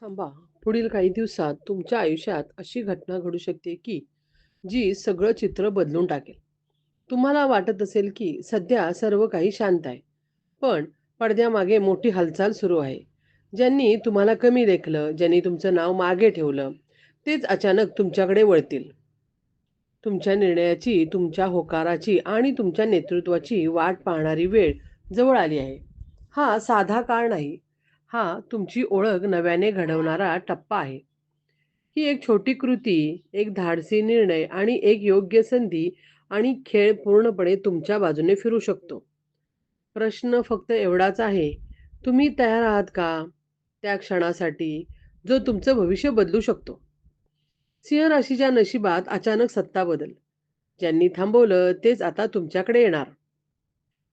थांबा. पुढील काही दिवसात तुमच्या आयुष्यात अशी घटना घडू शकते की जी सगळं चित्र बदलून टाकेल. तुम्हाला वाटत असेल की सध्या सर्व काही शांत आहे. पण पडद्यामागे मोठी हालचाल सुरू आहे. ज्यांनी तुम्हाला कमी लेखलं, ज्यांनी तुमचं नाव मागे ठेवलं, तेच अचानक तुमच्याकडे वळतील. तुमच्या निर्णयाची, तुमच्या होकाराची आणि तुमच्या नेतृत्वाची वाट पाहणारी वेळ जवळ आली आहे. हा साधा काळ नाही. हा तुमची ओळख नव्याने घडवणारा टप्पा आहे. ही एक छोटी कृती, एक धाडसी निर्णय आणि एक योग्य संधी आणि खेळ पूर्णपणे तुमच्या बाजूने फिरू शकतो. प्रश्न फक्त एवढाच आहे, तुम्ही तयार आहात का? त्या क्षणासाठी जो तुमचं भविष्य बदलू शकतो. सिंह राशीच्या नशिबात अचानक सत्ता बदल. ज्यांनी थांबवलं तेच आता तुमच्याकडे येणार.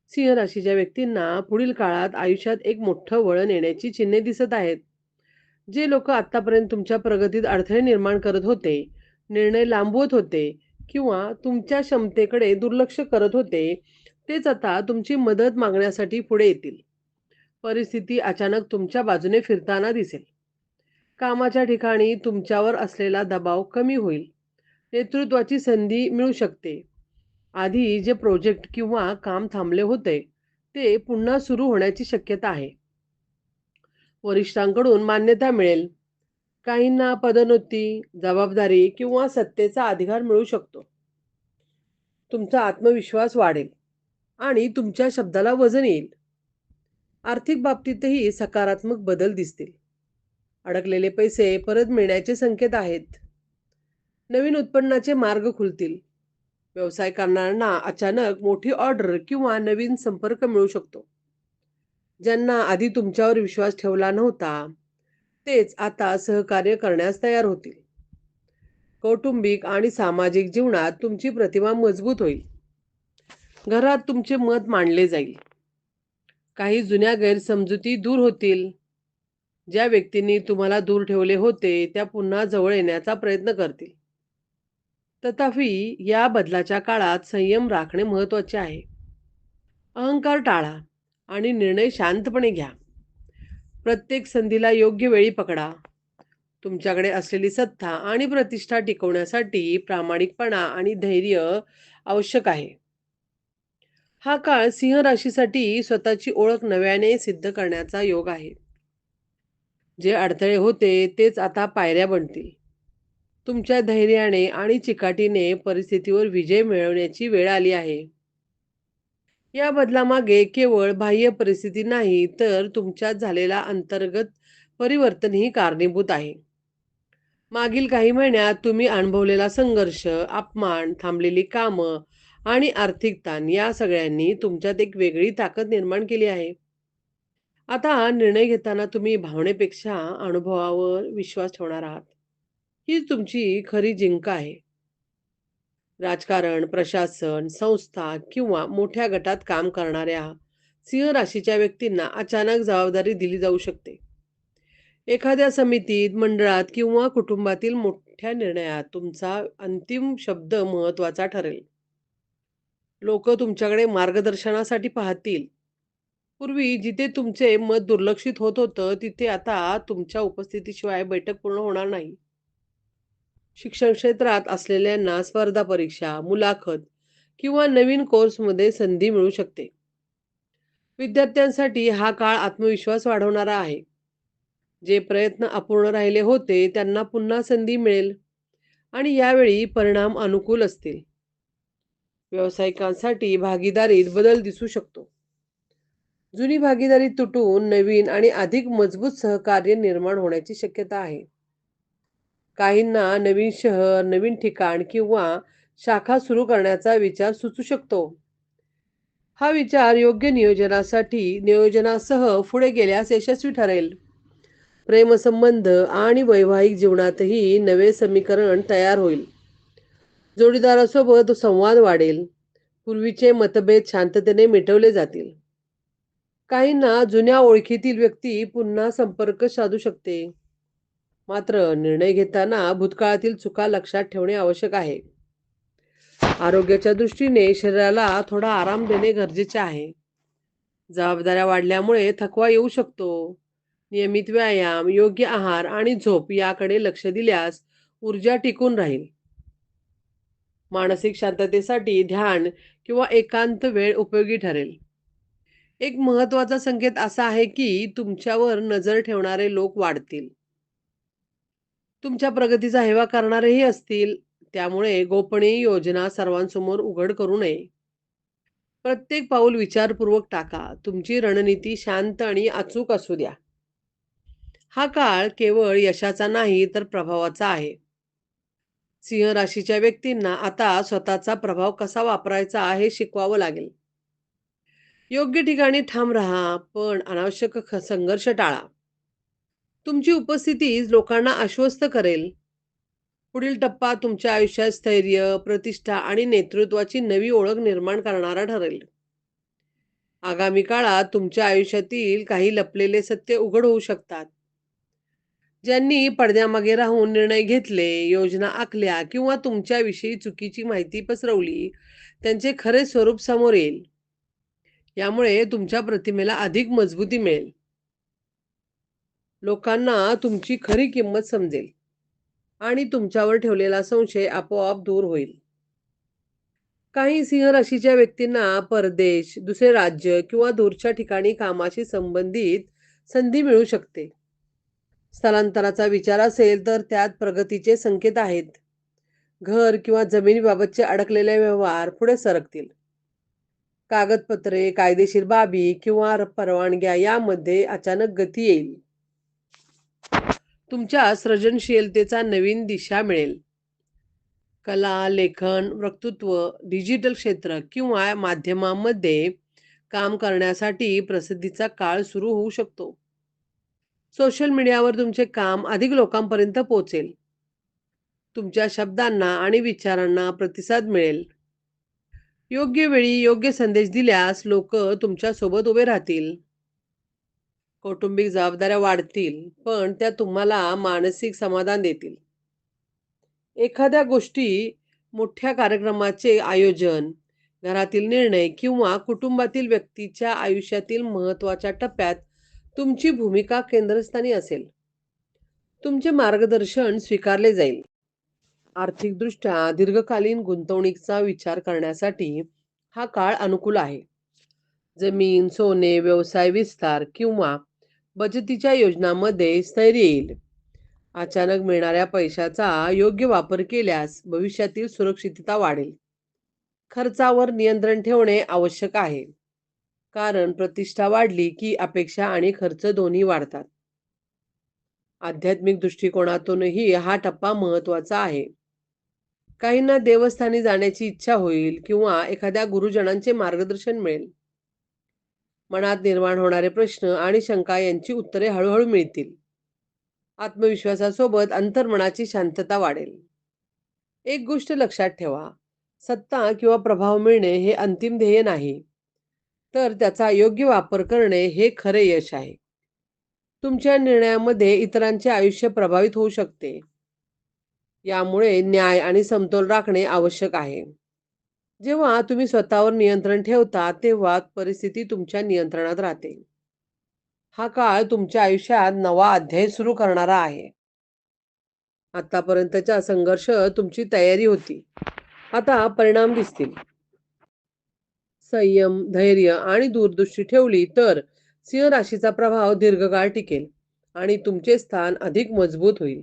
सिंह राशीच्या व्यक्तींना पुढील काळात आयुष्यात एक मोठं वळण येण्याची चिन्हे दिसत आहेत. जे लोक आतापर्यंत तुमच्या प्रगतीत अडथळे निर्माण करत होते, निर्णय लांबवत होते किंवा तुमच्या क्षमतेकडे दुर्लक्ष करत होते, तेच आता तुमची मदत मागण्यासाठी पुढे येतील. परिस्थिती अचानक तुमच्या बाजूने फिरताना दिसेल. कामाच्या ठिकाणी तुमच्यावर असलेला दबाव कमी होईल. नेतृत्वाची संधी मिळू शकते. आधी जे प्रोजेक्ट किंवा काम थांबले होते, ते पुन्हा सुरू होण्याची शक्यता आहे. वरिष्ठांकडून मान्यता मिळेल. काहींना पदोन्नती, जबाबदारी किंवा सत्तेचा अधिकार मिळू शकतो. तुमचा आत्मविश्वास वाढेल आणि तुमच्या शब्दाला वजन येईल. आर्थिक बाबतीतही सकारात्मक बदल दिसतील. अडकलेले पैसे परत मिळण्याचे संकेत आहेत. नवीन उत्पन्नाचे मार्ग खुलतील. व्यवसाय करणाऱ्यांना अचानक मोठी ऑर्डर किंवा नवीन संपर्क मिळू शकतो. ज्यांना आधी तुमच्यावर विश्वास ठेवला नव्हता, तेच आता सहकार्य करण्यास तयार होतील. कौटुंबिक आणि सामाजिक जीवनात तुमची प्रतिमा मजबूत होईल. घरात तुमचे मत मांडले जाईल. काही जुन्या गैरसमजुती दूर होतील. ज्या व्यक्तींनी तुम्हाला दूर ठेवले होते, त्या पुन्हा जवळ येण्याचा प्रयत्न करतील. तथापि, या बदलाच्या काळात संयम राखणे महत्त्वाचे आहे. अहंकार टाळा आणि निर्णय शांतपणे घ्या. प्रत्येक संधीला योग्य वेळी पकडा. तुमच्याकडे असलेली सत्ता आणि प्रतिष्ठा टिकवण्यासाठी प्रामाणिकपणा आणि धैर्य आवश्यक आहे. हा काळ सिंह राशीसाठी स्वतःची ओळख नव्याने सिद्ध करण्याचा योग आहे. जे अडथळे होते तेच आता पायऱ्या बनतील. तुमच्या धैर्याने आणि चिकाटीने परिस्थितीवर विजय मिळवण्याची वेळ आली आहे. या बदलामागे केवळ बाह्य परिस्थिती नाही, तर तुमच्यात झालेला अंतर्गत परिवर्तनही कारणीभूत आहे. मागील काही महिन्यात तुम्ही अनुभवलेला संघर्ष, अपमान, थांबलेली कामं आणि आर्थिक ताण या सगळ्यांनी तुमच्यात एक वेगळी ताकद निर्माण केली आहे. आता निर्णय घेताना तुम्ही भावनेपेक्षा अनुभवावर विश्वास ठेवणार आहात. हीच तुमची खरी जिंक आहे. राजकारण, प्रशासन, संस्था किंवा मोठ्या गटात काम करणाऱ्या सिंह राशीच्या व्यक्तींना अचानक जबाबदारी दिली जाऊ शकते. एखाद्या समितीत, मंडळात किंवा कुटुंबातील मोठ्या निर्णयात तुमचा अंतिम शब्द महत्त्वाचा ठरेल. लोकं तुमच्याकडे मार्गदर्शनासाठी पाहतील. पूर्वी जिथे तुमचे मत दुर्लक्षित होत होतं, तिथे आता तुमच्या उपस्थितीशिवाय बैठक पूर्ण होणार नाही. शिक्षण क्षेत्रात असलेल्यांना स्पर्धा परीक्षा, मुलाखत किंवा नवीन कोर्समध्ये संधी मिळू शकते. विद्यार्थ्यांसाठी हा काळ आत्मविश्वास वाढवणारा आहे. जे प्रयत्न अपूर्ण राहिले होते त्यांना पुन्हा संधी मिळेल आणि यावेळी परिणाम अनुकूल असतील. व्यावसायिकांसाठी भागीदारीत बदल दिसू शकतो. जुनी भागीदारी तुटून नवीन आणि अधिक मजबूत सहकार्य निर्माण होण्याची शक्यता आहे. काहींना नवीन शहर, नवीन ठिकाण किंवा शाखा सुरू करण्याचा विचार सुचू शकतो. हा विचार योग्य नियोजनासह पुढे गेल्यास यशस्वी ठरेल. प्रेमसंबंध आणि वैवाहिक जीवनातही नवे समीकरण तयार होईल. जोडीदारासोबत संवाद वाढेल. पूर्वीचे मतभेद शांततेने मिटवले जातील. काहींना जुन्या ओळखीतील व्यक्ती पुन्हा संपर्क साधू शकते. मात्र निर्णय घेताना भूतकाळातील चुका लक्षात ठेवणे आवश्यक आहे. आरोग्याच्या दृष्टीने शरीराला थोडा आराम देणे गरजेचे आहे. जबाबदाऱ्या वाढल्यामुळे थकवा येऊ शकतो. नियमित व्यायाम, योग्य आहार आणि झोप याकडे लक्ष दिल्यास ऊर्जा टिकून राहील. मानसिक शांततेसाठी ध्यान किंवा एकांत वेळ उपयोगी ठरेल. एक महत्त्वाचा संकेत असा आहे की तुमच्यावर नजर ठेवणारे लोक वाढतील. तुमच्या प्रगतीचा हेवा करणारेही असतील. त्यामुळे गोपनीय योजना सर्वांसमोर उघड करू नये. प्रत्येक पाऊल विचारपूर्वक टाका. तुमची रणनीती शांत आणि अचूक असू द्या. हा काळ केवळ यशाचा नाही तर प्रभावाचा आहे. सिंह राशीच्या व्यक्तींना आता स्वतःचा प्रभाव कसा वापरायचा हे शिकवावं लागेल. योग्य ठिकाणी ठाम राहा, पण अनावश्यक संघर्ष टाळा. तुमची उपस्थिती लोकांना आश्वस्त करेल. पुढील टप्पा तुमच्या आयुष्यात स्थैर्य, प्रतिष्ठा आणि नेतृत्वाची नवी ओळख निर्माण करणारा ठरेल. आगामी काळात तुमच्या आयुष्यातील काही लपलेले सत्य उघड होऊ शकतात. ज्यांनी पडद्यामागे राहून निर्णय घेतले, योजना आखल्या किंवा तुमच्याविषयी चुकीची माहिती पसरवली, त्यांचे खरे स्वरूप समोर येईल. यामुळे तुमच्या प्रतिमेला अधिक मजबूती मिळेल. लोकांना तुमची खरी किंमत समजेल आणि तुमच्यावर ठेवलेला संशय आपोआप दूर होईल. काही सिंह राशीच्या व्यक्तींना परदेश, दुसरे राज्य किंवा दूरच्या ठिकाणी कामाशी संबंधित संधी मिळू शकते. स्थलांतराचा विचार असेल तर त्यात प्रगतीचे संकेत आहेत. घर किंवा जमिनीबाबतचे अडकलेले व्यवहार पुढे सरकतील. कागदपत्रे, कायदेशीर बाबी किंवा परवानग्या यामध्ये अचानक गती येईल. तुमच्या सृजनशीलतेचा नवीन दिशा मिळेल. कला, लेखन, वक्तृत्व, डिजिटल क्षेत्र किंवा माध्यमांमध्ये काम करण्यासाठी प्रसिद्धीचा काळ सुरू होऊ शकतो. सोशल मीडियावर तुमचे काम अधिक लोकांपर्यंत पोहोचेल. तुमच्या शब्दांना आणि विचारांना प्रतिसाद मिळेल. योग्य वेळी योग्य संदेश दिल्यास लोक तुमच्या सोबत उभे राहतील. कौटुंबिक जबाबदाऱ्या वाढतील, पण त्या तुम्हाला मानसिक समाधान देतील. एखाद्या गोष्टी, मोठ्या कार्यक्रमाचे आयोजन, घरातील निर्णय किंवा कुटुंबातील व्यक्तीच्या आयुष्यातील महत्त्वाच्या टप्प्यात तुमची भूमिका केंद्रस्थानी असेल. तुमचे मार्गदर्शन स्वीकारले जाईल. आर्थिकदृष्ट्या दीर्घकालीन गुंतवणुकीचा विचार करण्यासाठी हा काळ अनुकूल आहे. जमीन, सोने, व्यवसाय विस्तार किंवा बचतीच्या योजनांमध्ये स्थैर्य येईल. अचानक मिळणाऱ्या पैशाचा योग्य वापर केल्यास भविष्यातील सुरक्षितता वाढेल. खर्चावर नियंत्रण ठेवणे आवश्यक आहे, कारण प्रतिष्ठा वाढली की अपेक्षा आणि खर्च दोन्ही वाढतात. आध्यात्मिक दृष्टिकोनातूनही हा टप्पा महत्त्वाचा आहे. काहींना देवस्थानी जाण्याची इच्छा होईल किंवा एखाद्या गुरुजनांचे मार्गदर्शन मिळेल. मनात निर्माण होणारे प्रश्न आणि शंका यांची उत्तरे हळूहळू मिळतील. आत्मविश्वासासोबत अंतर्मनाची शांतता वाढेल. एक गोष्ट लक्षात ठेवा, सत्ता किंवा प्रभाव मिळणे हे अंतिम ध्येय नाही, तर त्याचा योग्य वापर करणे हे खरे यश आहे. तुमच्या निर्णयामध्ये इतरांचे आयुष्य प्रभावित होऊ शकते. यामुळे न्याय आणि समतोल राखणे आवश्यक आहे. जेव्हा तुम्ही स्वतःवर नियंत्रण ठेवता, तेव्हा परिस्थिती तुमच्या नियंत्रणात राहते. हा काळ तुमच्या आयुष्यात नवा अध्याय सुरू करणारा आहे. आतापर्यंतचा संघर्ष तुमची तयारी होती. आता परिणाम दिसतील. संयम, धैर्य आणि दूरदृष्टी ठेवली तर सिंह राशीचा प्रभाव दीर्घकाळ टिकेल आणि तुमचे स्थान अधिक मजबूत होईल.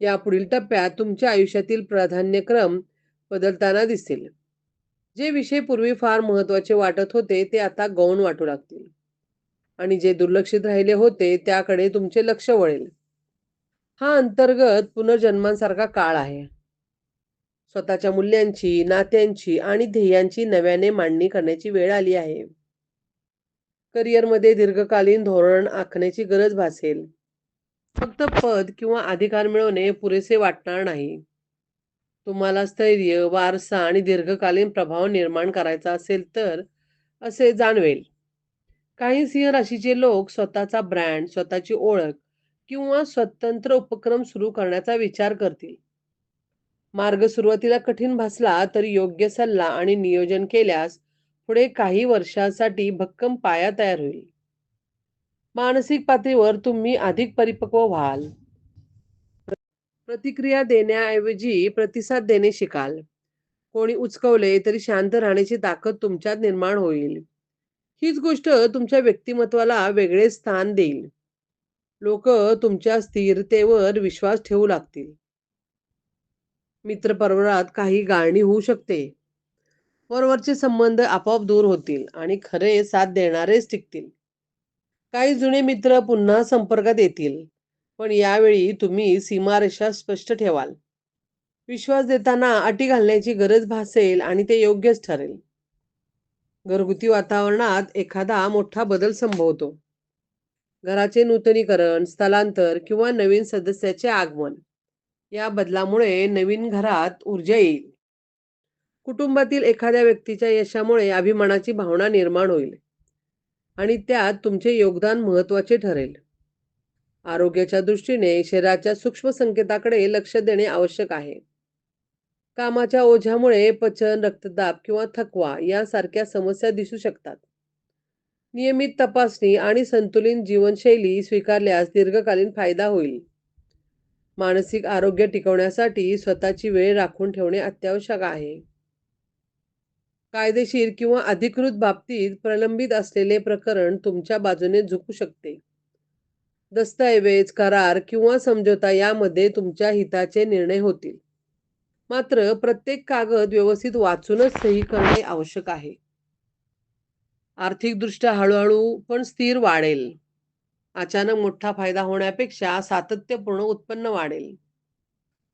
या पुढील टप्प्यात तुमच्या आयुष्यातील प्राधान्यक्रम बदलताना दिसतील. जे विषय पूर्वी फार महत्त्वाचे वाटत होते ते आता गौण वाटू लागतील आणि जे दुर्लक्षित राहिले होते त्याकडे तुमचे लक्ष वळेल. हा अंतर्गत पुनर्जन्मांसारखा काळ आहे. स्वतःच्या मूल्यांची, नात्यांची आणि ध्येयांची नव्याने मांडणी करण्याची वेळ आली आहे. करिअरमध्ये दीर्घकालीन धोरण आखण्याची गरज भासेल. फक्त पद किंवा अधिकार मिळवणे पुरेसे वाटणार नाही. तुम्हाला स्थैर्य, वारसा आणि दीर्घकालीन प्रभाव निर्माण करायचा असेल तर असे जाणवेल. काही सिंह राशीचे लोक स्वतःचा ब्रँड, स्वतःची ओळख किंवा स्वतंत्र उपक्रम सुरू करण्याचा विचार करतील. मार्ग सुरुवातीला कठीण भासला तरी योग्य सल्ला आणि नियोजन केल्यास पुढे काही वर्षांसाठी भक्कम पाया तयार होईल. मानसिक पातळीवर तुम्ही अधिक परिपक्व व्हाल. प्रतिक्रिया देण्याऐवजी प्रतिसाद देणे शिकाल. कोणी उचकवले तरी शांत राहण्याची ताकद तुमच्यात निर्माण होईल. हीच गोष्ट तुमच्या व्यक्तिमत्वाला वेगळे स्थान देईल. लोक तुमच्या स्थिरतेवर विश्वास ठेवू लागतील. मित्रपरिवारात काही गाळणी होऊ शकते. वरवरचे संबंध आपोआप दूर होतील आणि खरे साथ देणारेच टिकतील. काही जुने मित्र पुन्हा संपर्कात येतील, पण यावेळी तुम्ही सीमारेषा स्पष्ट ठेवाल. विश्वास देताना अटी घालण्याची गरज भासेल आणि ते योग्यच ठरेल. घरगुती वातावरणात एखादा मोठा बदल संभवतो. घराचे नूतनीकरण, स्थलांतर किंवा नवीन सदस्याचे आगमन. या बदलामुळे नवीन घरात ऊर्जा येईल. कुटुंबातील एखाद्या व्यक्तीच्या यशामुळे अभिमानाची भावना निर्माण होईल आणि त्यात तुमचे योगदान महत्त्वाचे ठरेल. आरोग्याच्या दृष्टीने शरीराच्या सूक्ष्म संकेताकडे लक्ष देणे आवश्यक आहे. कामाच्या ओझ्यामुळे पचन, रक्तदाब किंवा थकवा यासारख्या समस्या दिसू शकतात. नियमित तपासणी आणि संतुलित जीवनशैली स्वीकारल्यास दीर्घकालीन फायदा होईल. मानसिक आरोग्य टिकवण्यासाठी स्वतःची वेळ राखून ठेवणे अत्यावश्यक आहे. कायदेशीर किंवा अधिकृत बाबतीत प्रलंबित असलेले प्रकरण तुमच्या बाजूने झुकू शकते. दस्तऐवज, करार किंवा समझोता यामध्ये तुमच्या हिताचे निर्णय होतील. मात्र प्रत्येक कागद व्यवस्थित वाचूनच सही करणे आवश्यक आहे. आर्थिकदृष्ट्या हळूहळू पण स्थिर वाढेल. अचानक मोठा फायदा होण्यापेक्षा सातत्यपूर्ण उत्पन्न वाढेल.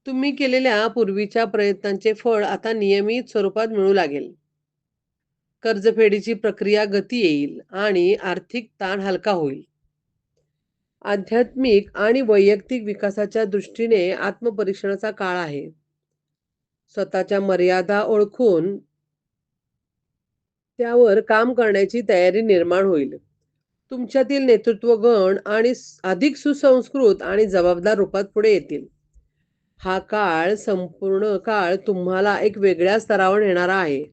तुम्ही केलेल्या पूर्वीच्या प्रयत्नांचे फळ आता नियमित स्वरूपात मिळू लागेल. कर्जफेडीची प्रक्रिया गती येईल आणि आर्थिक ताण हलका होईल. आध्यात्मिक आणि वैयक्तिक विकासाच्या दृष्टीने आत्मपरीक्षणाचा काळ आहे. स्वतःच्या मर्यादा ओळखून त्यावर काम करण्याची तयारी निर्माण होईल. तुमच्यातील नेतृत्व गण आणि अधिक सुसंस्कृत आणि जबाबदार रूपात पुढे येतील. हा काळ संपूर्ण काळ तुम्हाला एक वेगळ्या स्तरावर नेणारा आहे,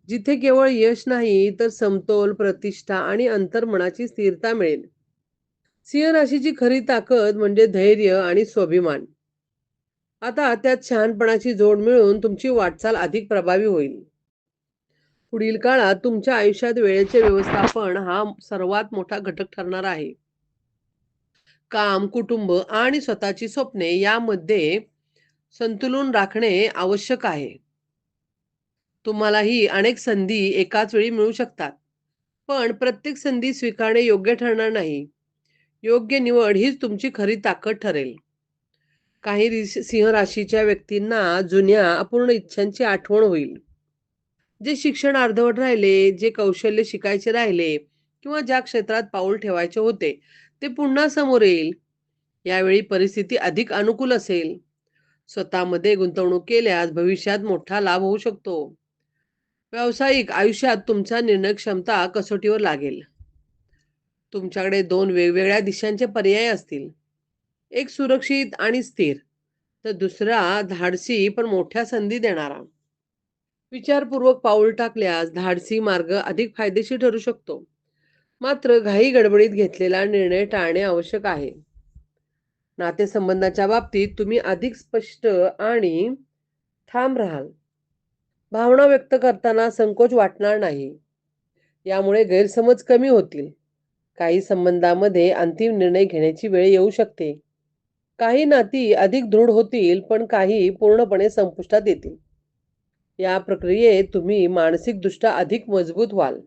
जिथे केवळ यश नाही तर समतोल, प्रतिष्ठा आणि अंतर्मनाची स्थिरता मिळेल. सिंह राशीची खरी ताकद म्हणजे धैर्य आणि स्वाभिमान. आता त्यात शहाणपणाची जोड मिळून तुमची वाटचाल अधिक प्रभावी होईल. पुढील काळात तुमच्या आयुष्यात वेळेचे व्यवस्थापन हा सर्वात मोठा घटक ठरणार आहे. काम, कुटुंब आणि स्वतःची स्वप्ने यामध्ये संतुलन राखणे आवश्यक आहे. तुम्हालाही अनेक संधी एकाच वेळी मिळू शकतात, पण प्रत्येक संधी स्वीकारणे योग्य ठरणार नाही. योग्य निवड हीच तुमची खरी ताकद ठरेल. काही सिंह राशीच्या व्यक्तींना जुन्या अपूर्ण इच्छांची आठवण होईल. जे शिक्षण अर्धवट राहिले, जे कौशल्य शिकायचे राहिले किंवा ज्या क्षेत्रात पाऊल ठेवायचे होते, ते पुन्हा समोर येईल. यावेळी परिस्थिती अधिक अनुकूल असेल. स्वतःमध्ये गुंतवणूक केल्यास भविष्यात मोठा लाभ होऊ शकतो. व्यावसायिक आयुष्यात तुमचा निर्णय क्षमता कसोटीवर लागेल. तुमच्याकडे दोन वेगवेगळ्या दिशांचे पर्याय असतील. एक सुरक्षित आणि स्थिर, तर दुसरा धाडसी पण मोठ्या संधी देणारा. विचारपूर्वक पाऊल टाकल्यास धाडसी मार्ग अधिक फायदेशीर ठरू शकतो. मात्र घाई गडबडीत घेतलेला निर्णय टाळणे आवश्यक आहे. नातेसंबंधाच्या बाबतीत तुम्ही अधिक स्पष्ट आणि ठाम राहाल. भावना व्यक्त करताना संकोच वाटणार नाही. यामुळे गैरसमज कमी होतील. काही संबंधामध्ये अंतिम निर्णय घेण्याची वेळ येऊ शकते. काही नाती अधिक दृढ होतील, पण काही पूर्णपणे संपुष्टात येतील. या प्रक्रियेत तुम्ही मानसिकदृष्ट्या अधिक मजबूत व्हाल.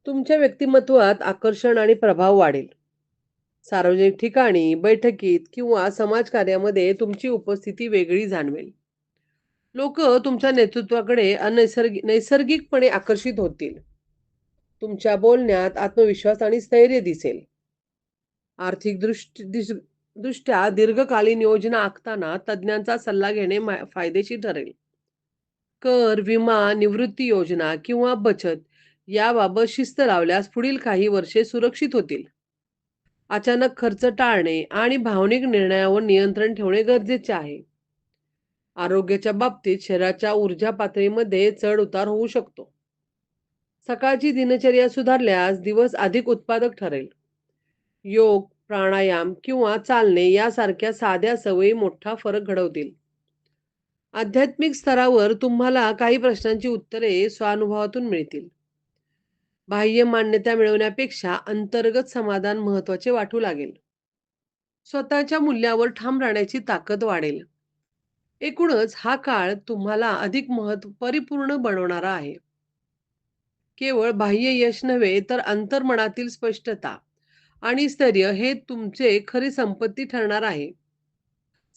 तुमच्या व्यक्तिमत्वात आकर्षण आणि प्रभाव वाढेल. सार्वजनिक ठिकाणी, बैठकीत किंवा समाजकार्यामध्ये तुमची उपस्थिती वेगळी जाणवेल. लोक तुमच्या नेतृत्वाकडे नैसर्गिकपणे आकर्षित होतील. तुमच्या बोलण्यात आत्मविश्वास आणि स्थैर्य दिसेल. आर्थिक दृष्ट्या दीर्घकालीन योजना आखताना तज्ज्ञांचा सल्ला घेणे फायदेशीर ठरेल. कर, विमा, निवृत्ती योजना किंवा बचत याबाबत शिस्त लावल्यास पुढील काही वर्षे सुरक्षित होतील. अचानक खर्च टाळणे आणि भावनिक निर्णयावर नियंत्रण ठेवणे गरजेचे आहे. आरोग्याच्या बाबतीत शरीराच्या ऊर्जा पातळीमध्ये चढ उतार होऊ शकतो. सकाळची दिनचर्या सुधारल्यास दिवस अधिक उत्पादक ठरेल. योग, प्राणायाम किंवा चालणे यासारख्या साध्या सवयी मोठा फरक घडवतील. आध्यात्मिक स्तरावर तुम्हाला काही प्रश्नांची उत्तरे स्वानुभवातून मिळतील. बाह्य मान्यता मिळवण्यापेक्षा अंतर्गत समाधान महत्त्वाचे वाटू लागेल. स्वतःच्या मूल्यावर ठाम राहण्याची ताकद वाढेल. एकूणच हा काळ तुम्हाला अधिक परिपूर्ण बनवणारा आहे. केवळ बाह्य यश नव्हे, तर अंतर्मनातील स्पष्टता आणि स्थैर्य हे तुमचे खरी संपत्ती ठरणार आहे.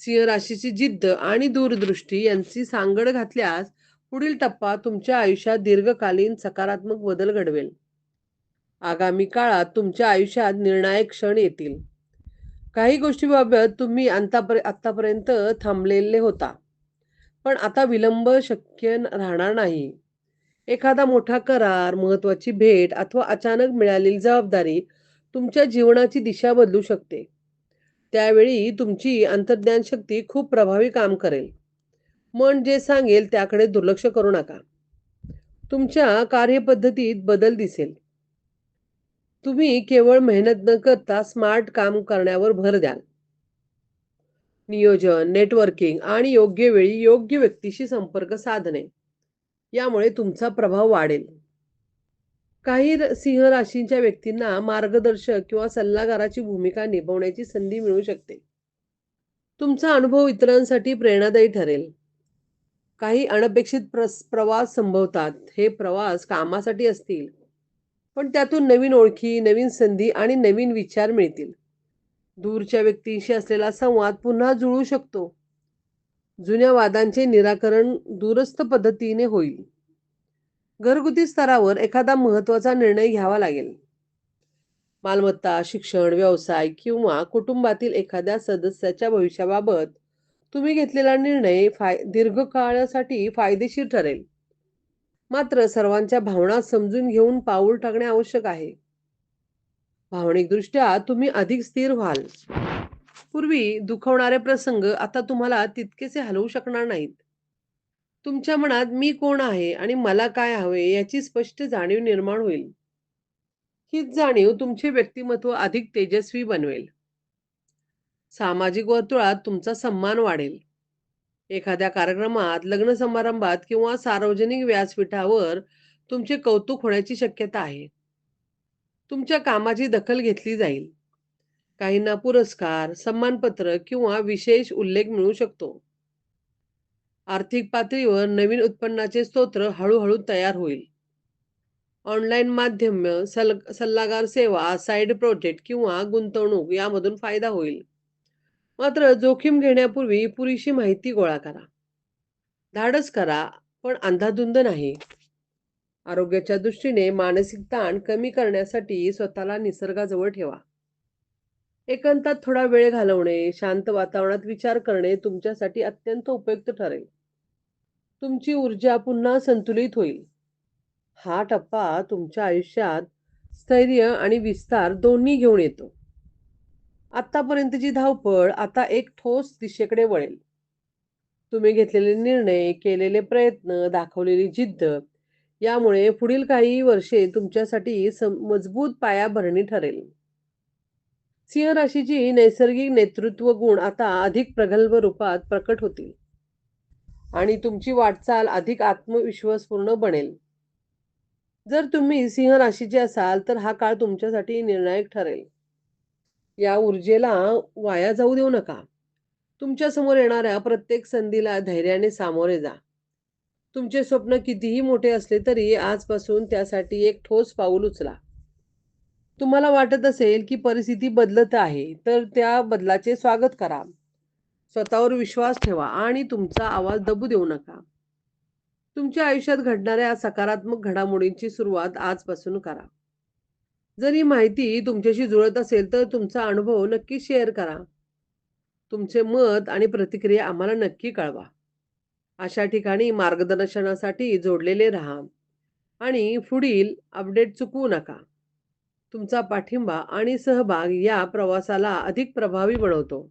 सिंह राशीची जिद्द आणि दूरदृष्टी यांची सांगड घातल्यास पुढील टप्पा तुमच्या आयुष्यात दीर्घकालीन सकारात्मक बदल घडवेल. आगामी काळात तुमच्या आयुष्यात निर्णायक क्षण येतील. काही गोष्टीबाबत तुम्ही आतापर्यंत थांबलेले होता, पण आता विलंब शक्य राहणार नाही. एखादा मोठा करार, महत्वाची भेट अथवा अचानक मिळालेली जबाबदारी तुमच्या जीवनाची दिशा बदलू शकते. त्यावेळी तुमची अंतर्ज्ञान शक्ती खूप प्रभावी काम करेल. मन जे सांगेल त्याकडे दुर्लक्ष करू नका. तुमच्या कार्यपद्धतीत बदल दिसेल. तुम्ही केवळ मेहनत न करता स्मार्ट काम करण्यावर भर द्याल. नियोजन, नेटवर्किंग आणि योग्य वेळी योग्य व्यक्तीशी संपर्क साधणे यामुळे तुमचा प्रभाव वाढेल. काही सिंह राशींच्या व्यक्तींना मार्गदर्शक किंवा सल्लागाराची भूमिका निभावण्याची संधी मिळू शकते. तुमचा अनुभव इतरांसाठी प्रेरणादायी ठरेल. काही अनपेक्षित प्रवास संभवतात. हे प्रवास कामासाठी असतील, पण त्यातून नवीन ओळखी, नवीन संधी आणि नवीन विचार मिळतील. दूरच्या व्यक्तींशी असलेला संवाद पुन्हा जुळू शकतो. जुन्या वादांचे निराकरण दूरस्थ पद्धतीने होईल. घरगुती स्तरावर एखादा महत्त्वाचा निर्णय घ्यावा लागेल. मालमत्ता, शिक्षण, व्यवसाय किंवा कुटुंबातील एखाद्या सदस्याच्या भविष्याबाबत तुम्ही घेतलेला निर्णय दीर्घकाळासाठी फायदेशीर ठरेल. मात्र सर्वांच्या भावना समजून घेऊन पाऊल टाकणे आवश्यक आहे. भावनिकदृष्ट्या तुम्ही अधिक स्थिर व्हाल. पूर्वी दुखवणारे प्रसंग आता तुम्हाला तितकेसे हलवू शकणार नाहीत. तुमच्या मनात मी कोण आहे आणि मला काय हवे याची स्पष्ट जाणीव निर्माण होईल. हीच जाणीव तुमचे व्यक्तिमत्व अधिक तेजस्वी बनवेल. सामाजिक वर्तुळात तुमचा सन्मान वाढेल. एखाद्या कार्यक्रमात, लग्न समारंभात किंवा सार्वजनिक व्यासपीठावर तुमचे कौतुक होण्याची शक्यता आहे. तुमच्या कामाची दखल घेतली जाईल. काहींना पुरस्कार, सन्मानपत्र किंवा विशेष उल्लेख मिळू शकतो. आर्थिक पातळीवर नवीन उत्पन्नाचे स्रोत हळूहळू तयार होईल. ऑनलाईन माध्यम, सल्लागार सेवा, साइड प्रोजेक्ट किंवा गुंतवणूक यामधून फायदा होईल. मात्र जोखीम घेण्यापूर्वी पुरेशी माहिती गोळा करा. धाडस करा, पण अंधाधुंद नाही. आरोग्याच्या दृष्टीने मानसिक ताण कमी करण्यासाठी स्वतःला निसर्गाजवळ ठेवा. एकांतात थोडा वेळ घालवणे, शांत वातावरणात विचार करणे तुमच्यासाठी अत्यंत उपयुक्त ठरेल. तुमची ऊर्जा पुन्हा संतुलित होईल. हा टप्पा तुमच्या आयुष्यात स्थैर्य आणि विस्तार दोन्ही घेऊन येतो. आतापर्यंतची धावपळ आता एक ठोस दिशेकडे वळेल. तुम्ही घेतलेले निर्णय, केलेले प्रयत्न, दाखवलेली जिद्द यामुळे पुढील काही वर्षे तुमच्यासाठी मजबूत पायाभरणी ठरेल. सिंह राशीची नैसर्गिक नेतृत्व गुण आता अधिक प्रगल्भ रूपात प्रकट होतील आणि तुमची वाटचाल अधिक आत्मविश्वासपूर्ण बनेल. जर तुम्ही सिंह राशीचे असाल तर हा काळ तुमच्यासाठी निर्णायक ठरेल. या ऊर्जेला वाया जाऊ देऊ नका. तुमच्या समोर येणाऱ्या प्रत्येक संधीला धैर्याने सामोरे जा. तुमचे स्वप्न कितीही मोठे असले तरी आजपासून त्यासाठी एक ठोस पाऊल उचला. तुम्हाला वाटत असेल की परिस्थिती बदलत आहे, तर त्या बदलाचे स्वागत करा. स्वतःवर विश्वास ठेवा आणि तुमचा आवाज दबू देऊ नका. तुमच्या आयुष्यात घडणाऱ्या सकारात्मक घडामोडींची सुरुवात आजपासून करा. जर ही माहिती तुमच्याशी जुळत असेल तर तुमचा अनुभव नक्की शेअर करा. तुमचे मत आणि प्रतिक्रिया आम्हाला नक्की कळवा. अशा ठिकाणी मार्गदर्शनासाठी जोडलेले राहा आणि पुढील अपडेट चुकवू नका. तुमचा पाठिंबा आणि सहभाग या प्रवासाला अधिक प्रभावी बनवतो.